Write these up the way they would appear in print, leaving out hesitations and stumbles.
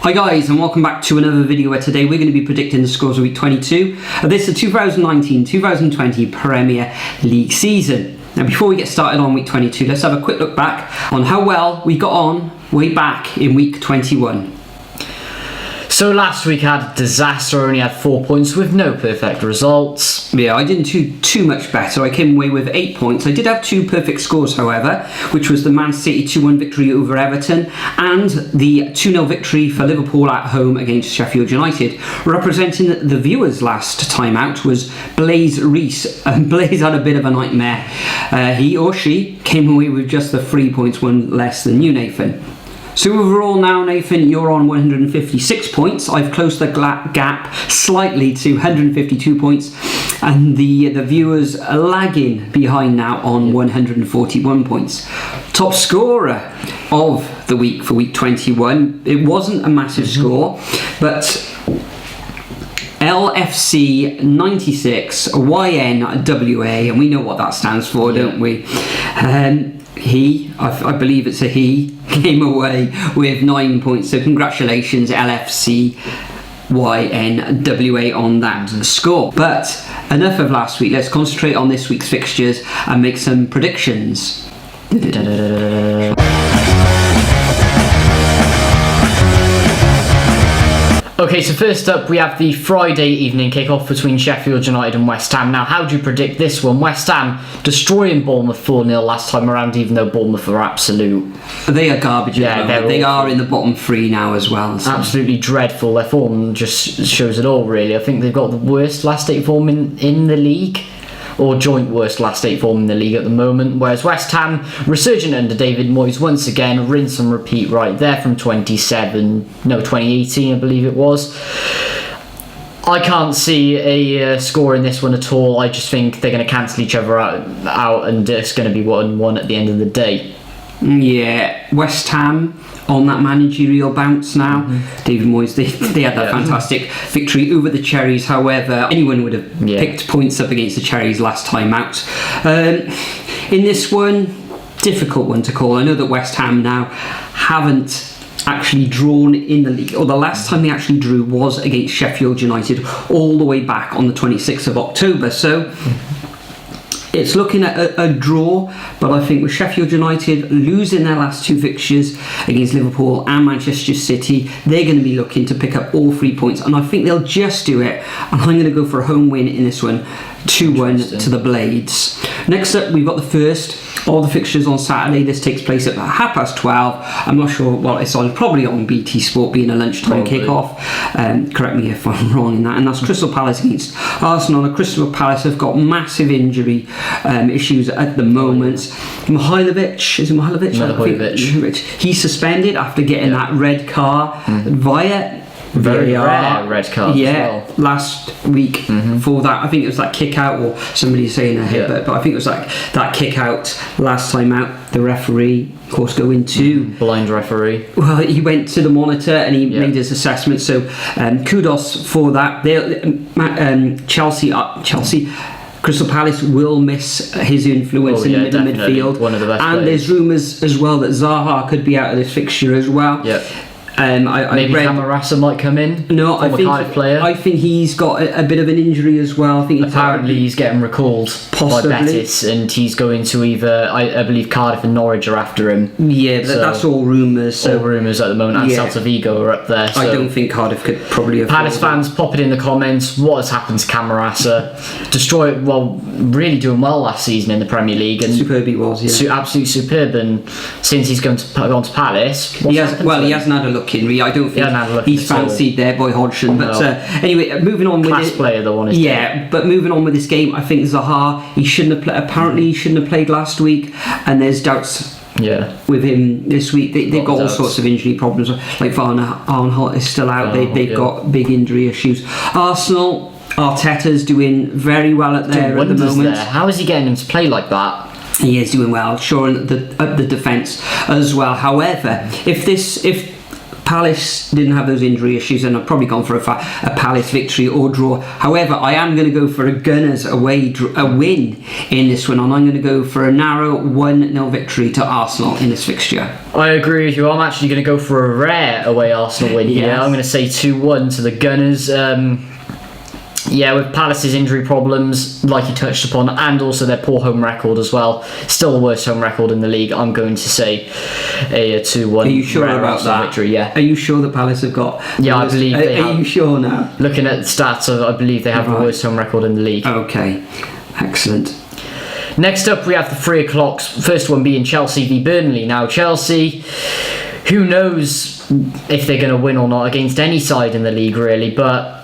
Hi guys, and welcome back to another video where today we're going to be predicting the scores of week 22 of this 2019-2020 Premier League season. Now before we get started on week 22, let's have a quick look back on how well we got on way back in week 21. So last week I had a disaster, only had 4 points with no perfect results. Yeah, I didn't do too much better. I came away with 8 points. I did have 2 perfect scores, however, which was the Man City 2-1 victory over Everton and the 2-0 victory for Liverpool at home against Sheffield United. Representing the viewers last time out was Blaze Reese. Blaze had a bit of a nightmare. He or she came away with just the 3 points, one less than you, Nathan. So overall now, Nathan, you're on 156 points. I've closed the gap slightly to 152 points, and the viewers are lagging behind now on 141 points. Top scorer of the week for week 21. It wasn't a massive score, but LFC 96 YNWA, and we know what that stands for, don't we? I believe it's a he, came away with 9 points. So congratulations, LFC YNWA, on that score. But enough of last week. Let's concentrate on this week's fixtures and make some predictions. Okay, so first up we have the Friday evening kick-off between Sheffield United and West Ham. Now, how do you predict this one? West Ham destroying Bournemouth 4-0 last time around, even though Bournemouth are absolute... They are garbage. Yeah, they are in the bottom 3 now as well. So. Absolutely dreadful. Their form just shows it all, really. I think they've got the worst last 8 form in the league, or joint worst last 8 form in the league at the moment, whereas West Ham, resurgent under David Moyes once again, rinse and repeat right there from 2018 I believe it was. I can't see a score in this one at all. I just think they're going to cancel each other out and it's going to be 1-1 at the end of the day. Yeah, West Ham on that managerial bounce now. David Moyes, they had that fantastic victory over the Cherries. However, anyone would have picked points up against the Cherries last time out. In this one, difficult one to call. I know that West Ham now haven't actually drawn in the league, or the last time they actually drew was against Sheffield United all the way back on the 26th of October. So it's looking at a draw, but I think with Sheffield United losing their last 2 fixtures against Liverpool and Manchester City, they're going to be looking to pick up all 3 points, and I think they'll just do it, and I'm going to go for a home win in this one, 2-1 to the Blades. Next up, we've got the first of the fixtures on Saturday. This takes place at 12:30. I'm not sure, well, it's probably on BT Sport, being a lunchtime kickoff. Correct me if I'm wrong in that. And that's Crystal Palace against Arsenal. And Crystal Palace have got massive injury issues at the moment. Mihajlovic? He's suspended after getting that red card via very rare red card as well. Last week for that. I think it was that kick out, or somebody saying a hit, but I think it was like that kick out last time out. The referee, of course, going to blind referee. Well, he went to the monitor and he made his assessment. So kudos for that. Chelsea. Crystal Palace will miss his influence in the midfield. One of the best players. There's rumours as well that Zaha could be out of this fixture as well. Maybe Camarasa might come in. No, I think he's got a bit of an injury as well. I think apparently he's getting recalled by Betis, and he's going to either I believe Cardiff and Norwich are after him. Yeah, so that's all rumours. All rumours at the moment, and Celta Vigo are up there. So I don't think Cardiff could probably. Palace fans, pop it in the comments. What has happened to Camarasa? Really doing well last season in the Premier League, and superb he was. Absolutely superb. And since he's gone to Palace, he hasn't had a look. I don't think he's fancied there by Hodgson. But anyway, moving on with it. Player, the one is but moving on with this game, I think Zaha, he shouldn't have played last week, and there's doubts with him this week. They've got all sorts of injury problems. Like Van Aanholt is still out. They've got big injury issues. Arsenal, Arteta's doing very well at the moment. How is he getting him to play like that? He is doing well, shoring the defence as well. However, if Palace didn't have those injury issues, and I've probably gone for a Palace victory or draw. However, I am going to go for a Gunners a win in this one, and I'm going to go for a narrow 1-0 victory to Arsenal in this fixture. I agree with you. I'm actually going to go for a rare away Arsenal win here. I'm going to say 2-1 to the Gunners. With Palace's injury problems, like you touched upon, and also their poor home record as well, still the worst home record in the league, I'm going to say a 2-1. Are you sure about Arsenal that? Victory, yeah. Are you sure that Palace have got... Yeah, I believe they have. Are you sure now? Looking at the stats, I believe they have the worst home record in the league. Okay, excellent. Next up, we have the 3 o'clocks. First one being Chelsea v Burnley. Now, Chelsea, who knows if they're going to win or not against any side in the league, really, but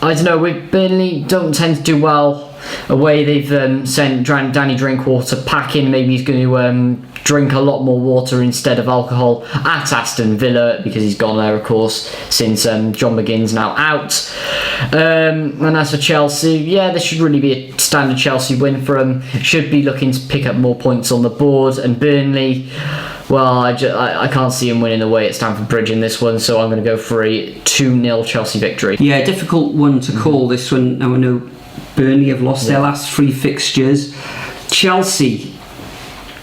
I don't know, with Burnley don't tend to do well away. They've sent Danny Drinkwater packing. Maybe he's going to drink a lot more water instead of alcohol at Aston Villa, because he's gone there, of course, since John McGinn's now out. And as for Chelsea, this should really be a standard Chelsea win for them. Should be looking to pick up more points on the board. And Burnley, well, I can't see him winning away at Stamford Bridge in this one, so I'm going to go for a 2-0 Chelsea victory. Yeah, difficult one to call, this one. Now I know Burnley have lost their last 3 fixtures. Chelsea,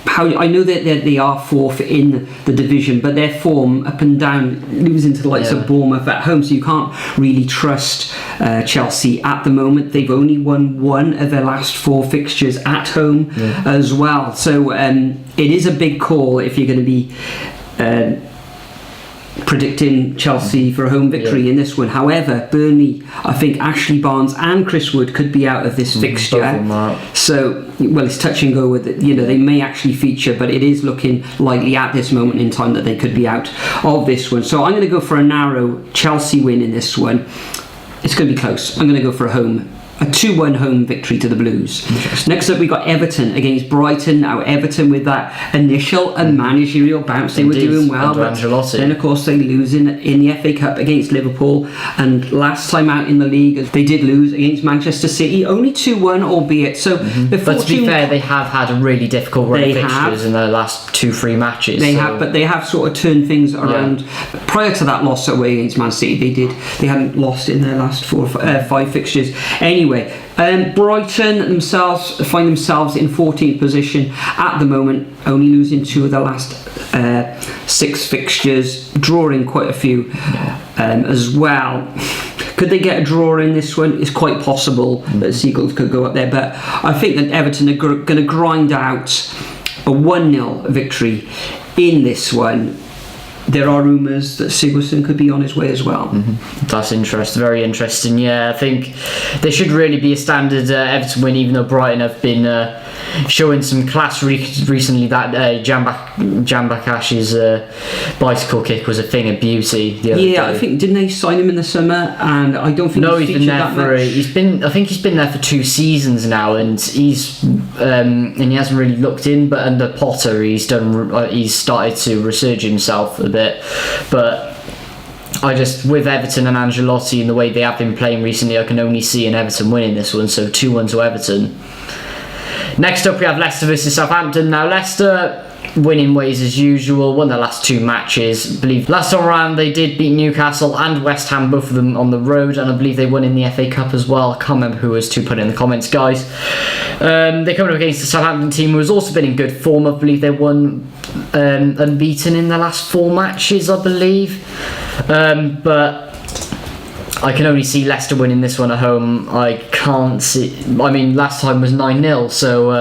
I know that they are 4th in the division, but their form up and down, losing to the likes of Bournemouth at home, so you can't really trust Chelsea at the moment. They've only won 1 of their last 4 fixtures at home as well, so it is a big call if you're going to be predicting Chelsea for a home victory in this one. However, Burnley, I think Ashley Barnes and Chris Wood could be out of this fixture. So, well, it's touch and go with it. They may actually feature, but it is looking likely at this moment in time that they could be out of this one. So I'm going to go for a narrow Chelsea win in this one. It's going to be close. I'm going to go for a 2-1 home victory to the Blues. Next up, we got Everton against Brighton. Now, Everton, with that initial and managerial bounce, they were doing well, but then of course they lose in the FA Cup against Liverpool, and last time out in the league they did lose against Manchester City, only 2-1, albeit. So, but to be fair, they have had a really difficult run of fixtures in their last 2-3 matches. They have sort of turned things around. Prior to that loss away against Man City, they hadn't lost in their last 5 fixtures. Anyway, Brighton themselves find themselves in 14th position at the moment, only losing 2 of the last 6 fixtures, drawing quite a few as well. Could they get a draw in this one? It's quite possible that Seagulls could go up there, but I think that Everton are going to grind out a 1-0 victory in this one. There are rumours that Sigurdsson could be on his way as well. That's interesting, very interesting. I think there should really be a standard Everton win, even though Brighton have been showing some class recently. That Jambak Ash's bicycle kick was a thing of beauty the other day. I think, didn't they sign him in the summer? And I don't think he's been there for I think he's been there for 2 seasons now, and he hasn't really looked in. But under Potter, he's started to resurge himself a bit. But with Everton and Ancelotti and the way they have been playing recently, I can only see an Everton winning this one, so 2-1 to Everton. Next up, we have Leicester versus Southampton. Now, Leicester winning ways as usual, won their last 2 matches. I believe last time around they did beat Newcastle and West Ham, both of them on the road, and I believe they won in the FA Cup as well. I can't remember who was to, put it in the comments, guys. They're coming up against the Southampton team, who has also been in good form. I believe they won unbeaten in their last 4 matches, I believe. But I can only see Leicester winning this one at home. I can't see... last time was 9-0, so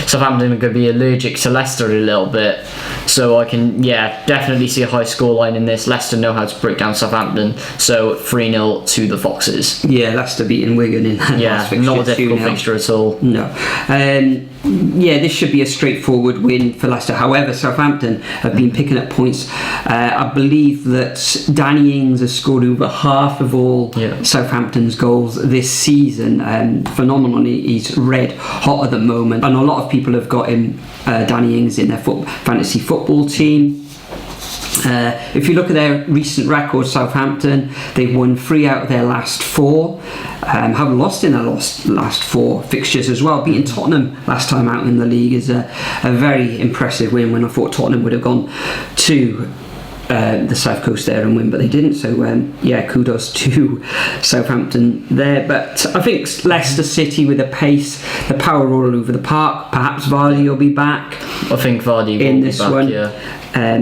Southampton are going to be allergic to Leicester a little bit. So I can, definitely see a high scoreline in this. Leicester know how to break down Southampton, so 3-0 to the Foxes. Yeah, Leicester beating Wigan in that last fixture. Not a difficult fixture at all. No. This should be a straightforward win for Leicester. However, Southampton have been picking up points. I believe that Danny Ings has scored over half of all Southampton's goals this season. Phenomenally, he's red hot at the moment, and a lot of people have got him, Danny Ings, in their fantasy football team. If you look at their recent record, Southampton, they've won 3 out of their last 4. Haven't lost in their last 4 fixtures as well. Beating Tottenham last time out in the league is a very impressive win, when I thought Tottenham would have gone to the South Coast there and win, but they didn't. So kudos to Southampton there. But I think Leicester City with the pace, the power all over the park. Perhaps Vardy will be back. I think Vardy will be back, one. Yeah.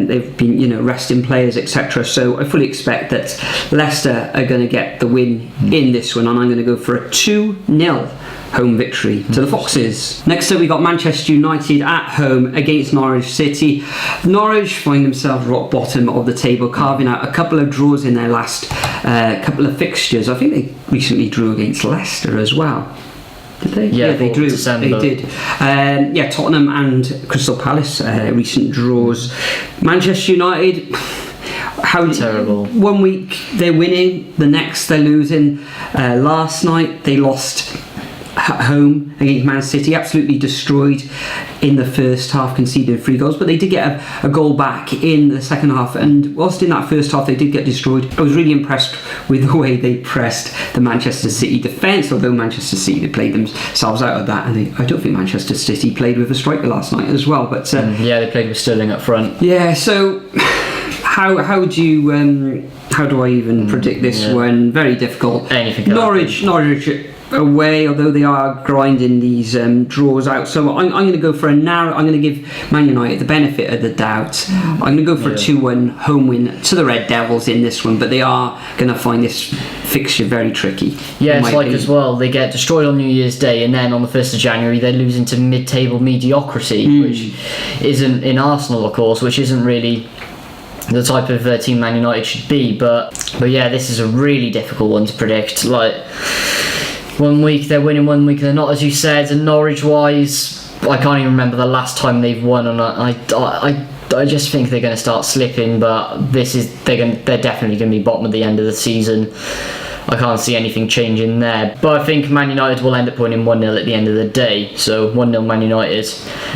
They've been, resting players, etc. So I fully expect that Leicester are going to get the win in this one, and I'm going to go for a 2-0 home victory to the Foxes. Next up, we got Manchester United at home against Norwich City. Norwich find themselves rock bottom of the table, carving out a couple of draws in their last couple of fixtures. I think they recently drew against Leicester as well. Did they? Yeah, they drew. December. They did. Tottenham and Crystal Palace recent draws. Manchester United. How terrible. 1 week they're winning, the next they're losing. Last night they lost at home against Man City, absolutely destroyed in the first half, conceded 3 goals, but they did get a goal back in the second half, and whilst in that first half they did get destroyed, I was really impressed with the way they pressed the Manchester City defence, although Manchester City played themselves out of that, and I don't think Manchester City played with a striker last night as well, but they played with Sterling up front. So how do I even predict this one? Very difficult. Norwich away, although they are grinding these draws out, so I'm going to go for a narrow. I'm going to give Man United the benefit of the doubt. I'm going to go for a 2-1 home win to the Red Devils in this one, but they are going to find this fixture very tricky. Yeah, it's like as well, they get destroyed on New Year's Day, and then on the 1st of January they lose into mid-table mediocrity, which isn't in Arsenal, of course, which isn't really the type of team Man United should be, but yeah, this is a really difficult one to predict. Like, 1 week they're winning, 1 week they're not, as you said. And Norwich wise, I can't even remember the last time they've won, and I just think they're going to start slipping. But they're definitely going to be bottom at the end of the season. I can't see anything changing there. But I think Man United will end up winning 1-0 at the end of the day. So 1-0 Man United.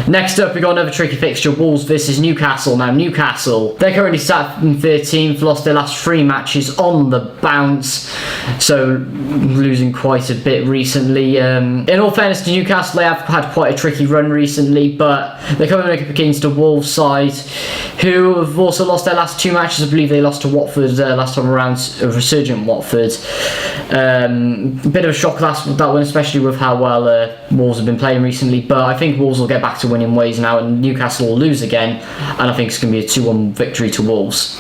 Next up, we got another tricky fixture. Wolves versus Newcastle. Now Newcastle, they're currently sat in 13th, lost their last 3 matches on the bounce. So losing quite a bit recently. In all fairness to Newcastle, they have had quite a tricky run recently, but they're coming up against a Wolves side who have also lost their last 2 matches. I believe they lost to Watford last time around, a resurgent Watford. Bit of a shock that one, especially with how well Wolves have been playing recently, but I think Wolves will get back to winning ways now, and Newcastle will lose again, and I think it's going to be a 2-1 victory to Wolves.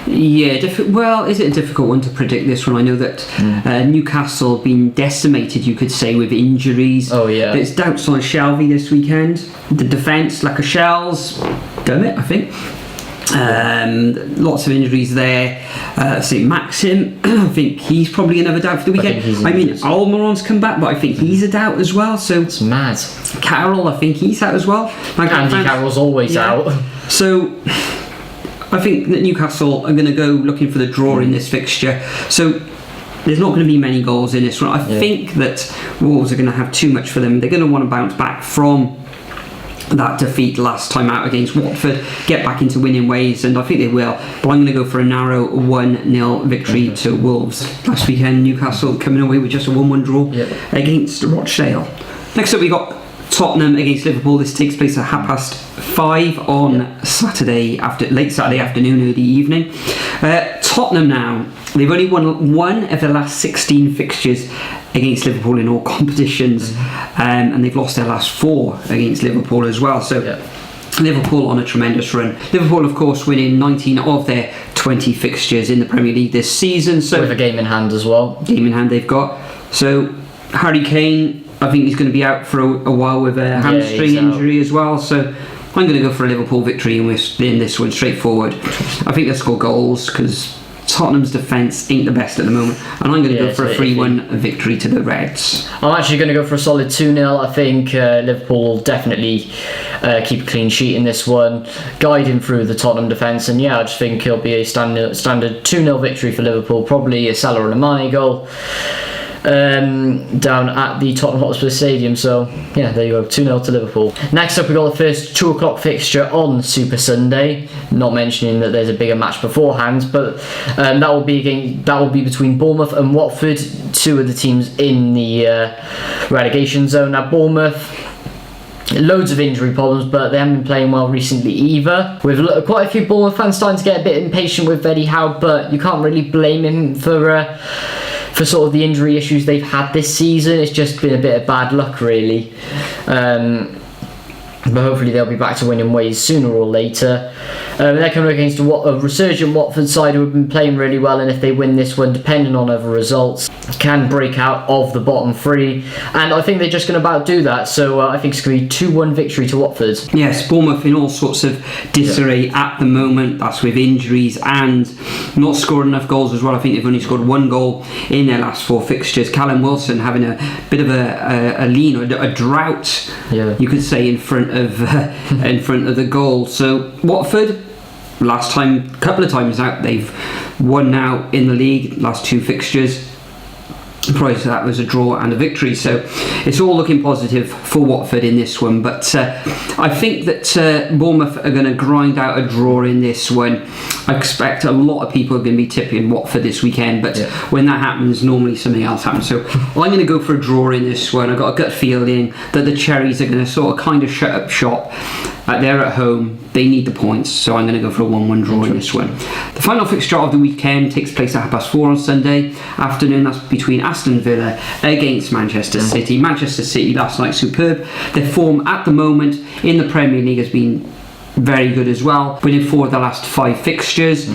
Yeah, is it a difficult one to predict this one? I know that Newcastle have been decimated, you could say, with injuries. Oh yeah. There's doubts on Shelby this weekend. The defence, like a Shell's done it, I think. Lots of injuries there. St. Maxim, I think he's probably another doubt for the weekend. I mean, Almiron's come back, but I think he's a doubt as well. So it's mad. Carroll, I think he's out as well. Andy Carroll's always out. So I think that Newcastle are going to go looking for the draw in this fixture. So there's not going to be many goals in this one. I think that Wolves are going to have too much for them. They're going to want to bounce back from that defeat last time out against Watford, get back into winning ways, and I think they will, but I'm going to go for a narrow 1-0 victory to Wolves. Last weekend Newcastle coming away with just a 1-1 draw against Rochdale. Next up we got Tottenham against Liverpool. This takes place at 5:30 on late Saturday afternoon, early evening. Tottenham now, they've only won 1 of their last 16 fixtures against Liverpool in all competitions, and they've lost their last 4 against Liverpool as well. So Liverpool on a tremendous run. Liverpool, of course, winning 19 of their 20 fixtures in the Premier League this season. So with a game in hand as well. Game in hand they've got. So Harry Kane, I think he's going to be out for a while with a hamstring injury as well. So I'm going to go for a Liverpool victory in this one, straightforward. I think they'll score goals because Tottenham's defence ain't the best at the moment, and I'm going to go for a 3-1 victory to the Reds. I'm actually going to go for a solid 2-0. I think Liverpool will definitely keep a clean sheet in this one, guiding through the Tottenham defence, and I just think it'll be a standard 2-0 victory for Liverpool, probably a Salah and a Mane goal down at the Tottenham Hotspur Stadium. So there you go, 2-0 to Liverpool. Next up we got the first 2 o'clock fixture on Super Sunday, not mentioning that there's a bigger match beforehand, but that will be between Bournemouth and Watford, 2 of the teams in the relegation zone. Now Bournemouth, loads of injury problems, but they haven't been playing well recently either. With quite a few Bournemouth fans starting to get a bit impatient with Eddie Howe, but you can't really blame him for sort of the injury issues they've had this season. It's just been a bit of bad luck, really. But hopefully they'll be back to winning ways sooner or later. They're coming against a resurgent Watford side who have been playing really well, and if they win this one, depending on other results, can break out of the bottom three. And I think they're just going to about do that. So I think it's going to be 2-1 victory to Watford. Yes, Bournemouth in all sorts of disarray at the moment. That's with injuries and not scoring enough goals as well. I think they've only scored 1 goal in their last 4 fixtures. Callum Wilson having a bit of a lean or a drought, you could say, in front of the goal. So Watford, couple of times out, they've won now in the league. Last 2 fixtures, prior to that was a draw and a victory, so it's all looking positive for Watford in this one. But I think that Bournemouth are going to grind out a draw in this one. I expect a lot of people are going to be tipping Watford this weekend, but when that happens, normally something else happens. So I'm going to go for a draw in this one. I've got a gut feeling that the Cherries are going to sort of kind of shut up shop. They're at home, they need the points, so I'm going to go for a 1-1 draw in this one. The final fixture of the weekend takes place at 4:30 on Sunday afternoon. That's between Aston Villa against Manchester City. Manchester City last night, superb. Their form at the moment in the Premier League has been very good as well, winning 4 of the last 5 fixtures.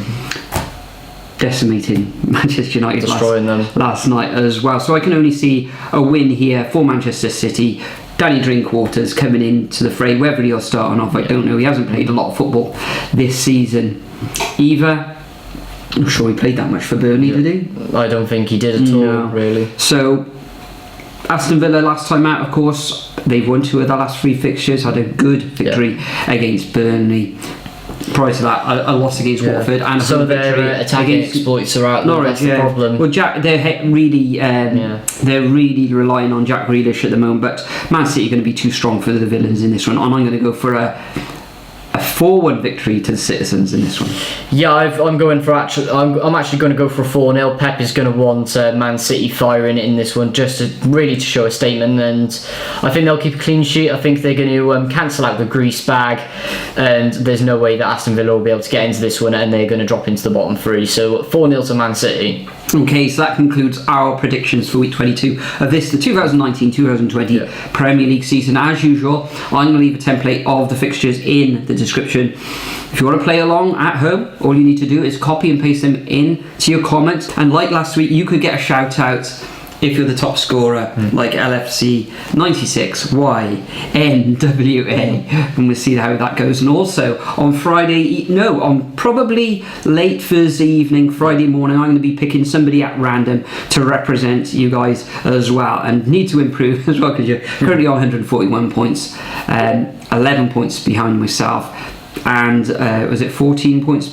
Decimating Manchester United last night as well. So I can only see a win here for Manchester City. Danny Drinkwater's coming into the fray, whether he'll start or not, I don't know. He hasn't played a lot of football this season either. I'm not sure he played that much for Burnley, did he? I don't think he did at all, really. So Aston Villa last time out, of course, they've won 2 of their last 3 fixtures, had a good victory against Burnley. Prior to that, a loss against Watford, and some of their attacking exploits are out. Norwich, that's the problem. Well, they're really relying on Jack Grealish at the moment, but Man City are going to be too strong for the villains in this one, and I'm going to go for a 4-1 victory to the Citizens in this one. Yeah, I'm actually going to go for a 4-0. Pep is going to want Man City firing in this one, just to show a statement, and I think they'll keep a clean sheet. I think they're going to cancel out the grease bag, and there's no way that Aston Villa will be able to get into this one, and they're going to drop into the bottom 3. So 4-0 to Man City. Okay, so that concludes our predictions for week 22 of the 2019-2020 Premier League season. As usual, I'm going to leave a template of the fixtures in the description. If you want to play along at home, all you need to do is copy and paste them in to your comments. And like last week, you could get a shout out if you're the top scorer, like LFC 96YNWA, and we'll see how that goes. And also on on probably late Thursday evening, Friday morning, I'm going to be picking somebody at random to represent you guys as well, and need to improve as well, because you're currently on 141 points, 11 points behind myself. And was it 15 points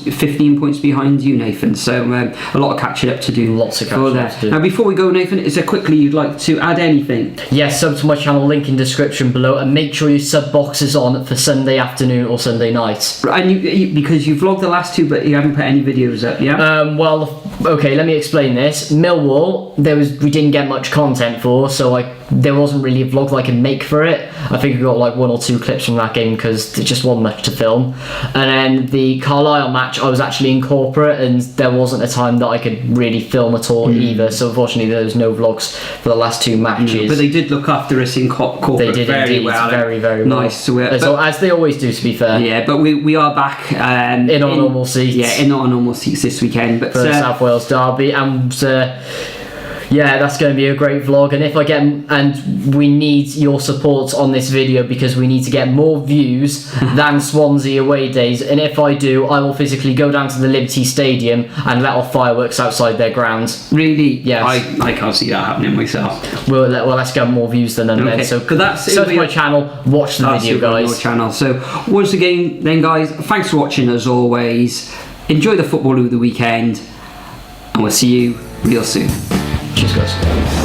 behind you, Nathan? So a lot of catching up to do. Lots of catching up to do. Now, before we go, Nathan, is there quickly you'd like to add anything? Yes, sub to my channel, link in description below, and make sure your sub box is on for Sunday afternoon or Sunday night. And because you vlogged the last 2, but you haven't put any videos up, yeah? Well, okay, let me explain this. Millwall, we didn't get much content for, so there wasn't really a vlog that I can make for it. I think we got 1 or 2 clips from that game because there just wasn't much to film. And then the Carlisle match, I was actually in corporate, and there wasn't a time that I could really film at all either. So unfortunately, there was no vlogs for the last 2 matches. But they did look after us in corporate. They did very indeed, well. Very, very well. Nice. As they always do, to be fair. Yeah, but we are back in our normal seats. Yeah, in our normal seats this weekend. But for the South Wales derby, and yeah, that's going to be a great vlog. And we need your support on this video, because we need to get more views than Swansea away days. And if I do, I will physically go down to the Liberty Stadium and let off fireworks outside their grounds. Really? Yes. I can't see that happening myself. Well, let's get more views than them. Okay. So that's sub to my channel, watch the video, guys. Your channel. So once again, then, guys, thanks for watching as always. Enjoy the football over the weekend, and we'll see you real soon. Cheers, guys.